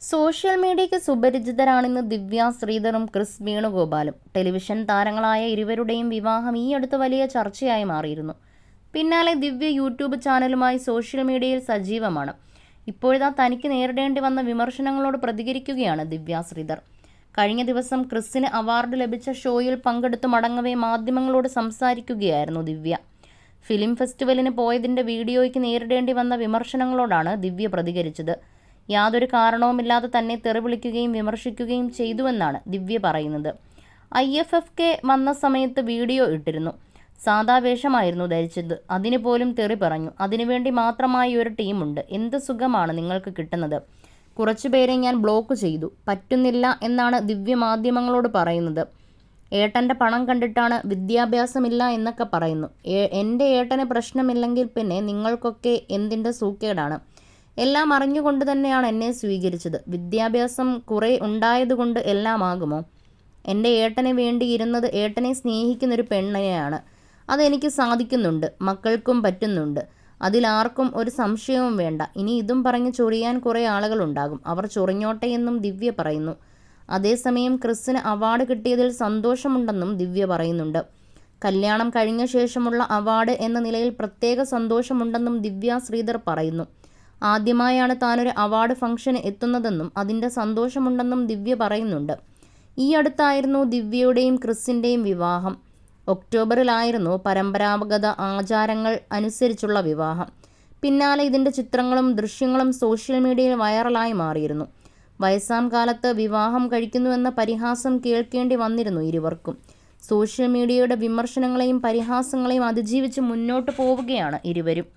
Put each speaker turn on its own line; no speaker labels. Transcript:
Social മീഡിയയ്ക്ക് സുപരിചിതരാണിന്ന് ദിവ്യ ശ്രീധറും Chris വേണുഗോപാലും. Television താരങ്ങളായ ഇരുവരുടെയും വിവാഹം ഈ അടുത്ത് വലിയ ചർച്ചയായി മാറിയിരുന്നു. പിന്നാലെ ദിവ്യ യൂട്യൂബ് ചാനലുമായി സോഷ്യൽ മീഡിയയിൽ സജീവമാണ്. ഇപ്പോഴിതാ തനിക്ക് നേരിടേണ്ടി വന്ന വിമർശനങ്ങളോട് പ്രതികരിക്കുകയാണ് ദിവ്യ ശ്രീധർ. കഴിഞ്ഞ ദിവസം ക്രിസിന് അവാർഡ് ലഭിച്ച ഷോയിൽ പങ്കെടുത്തു മടങ്ങവേ മാധ്യമങ്ങളോട് സംസാരിക്കുകയായിരുന്നു ദിവ്യ. ഫിലിം ഫെസ്റ്റിവലിന് പോയതിൻ്റെ വീഡിയോയ്ക്ക് നേരിടേണ്ടി വന്ന വിമർശനങ്ങളോടാണ് ദിവ്യ പ്രതികരിച്ചത്. യാതൊരു കാരണവുമില്ലാതെ തന്നെ തെറിവിളിക്കുകയും വിമർശിക്കുകയും ചെയ്തുവെന്നാണ് ദിവ്യ പറയുന്നത്. IFFK വന്ന സമയത്ത് വീഡിയോ ഇട്ടിരുന്നു. സാദാ വേഷമായിരുന്നു ധരിച്ചത്. അതിന് പോലും തെറി പറഞ്ഞു. അതിനുവേണ്ടി മാത്രമായി ഒരു ടീമുണ്ട്. എന്ത് സുഖമാണ് നിങ്ങൾക്ക് കിട്ടുന്നത്. കുറച്ചുപേരെ ഞാൻ ബ്ലോക്ക് ചെയ്തു. പറ്റുന്നില്ല എന്നാണ് ദിവ്യ മാധ്യമങ്ങളോട് പറയുന്നത്. ഏട്ടൻ്റെ പണം കണ്ടിട്ടാണ്, വിദ്യാഭ്യാസമില്ല എന്നൊക്കെ പറയുന്നു. എൻ്റെ ഏട്ടന് പ്രശ്നമില്ലെങ്കിൽ പിന്നെ നിങ്ങൾക്കൊക്കെ എന്തിൻ്റെ സൂക്കേടാണ്. എല്ലാം അറിഞ്ഞുകൊണ്ട് തന്നെയാണ് എന്നെ സ്വീകരിച്ചത്. വിദ്യാഭ്യാസം കുറേ ഉണ്ടായതുകൊണ്ട് എല്ലാം ആകുമോ? എൻ്റെ ഏട്ടന് വേണ്ടി ഇരുന്നത് ഏട്ടനെ സ്നേഹിക്കുന്നൊരു പെണ്ണിനെയാണ്. അതെനിക്ക് സാധിക്കുന്നുണ്ട്. മക്കൾക്കും പറ്റുന്നുണ്ട്. അതിലാർക്കും ഒരു സംശയവും വേണ്ട. ഇനി ഇതും പറഞ്ഞ് ചൊറിയാൻ കുറേ ആളുകളുണ്ടാകും. അവർ ചൊറിഞ്ഞോട്ടെ എന്നും ദിവ്യ പറയുന്നു. അതേസമയം ക്രിസിന് അവാർഡ് കിട്ടിയതിൽ സന്തോഷമുണ്ടെന്നും ദിവ്യ പറയുന്നുണ്ട്. കല്യാണം കഴിഞ്ഞ ശേഷമുള്ള അവാർഡ് എന്ന നിലയിൽ പ്രത്യേക സന്തോഷമുണ്ടെന്നും ദിവ്യ ശ്രീധർ പറയുന്നു. ആദ്യമായാണ് താനൊരു അവാർഡ് ഫംഗ്ഷന് എത്തുന്നതെന്നും അതിൻ്റെ സന്തോഷമുണ്ടെന്നും ദിവ്യ പറയുന്നുണ്ട്. ഈ അടുത്തായിരുന്നു ദിവ്യയുടെയും ക്രിസിൻ്റെയും വിവാഹം. ഒക്ടോബറിലായിരുന്നു പരമ്പരാഗത ആചാരങ്ങൾ അനുസരിച്ചുള്ള വിവാഹം. പിന്നാലെ ഇതിൻ്റെ ചിത്രങ്ങളും ദൃശ്യങ്ങളും സോഷ്യൽ മീഡിയയിൽ വൈറലായി മാറിയിരുന്നു. വയസ്സാം കാലത്ത് വിവാഹം കഴിക്കുന്നുവെന്ന പരിഹാസം കേൾക്കേണ്ടി വന്നിരുന്നു ഇരുവർക്കും. സോഷ്യൽ മീഡിയയുടെ വിമർശനങ്ങളെയും പരിഹാസങ്ങളെയും അതിജീവിച്ച് മുന്നോട്ട് പോവുകയാണ് ഇരുവരും.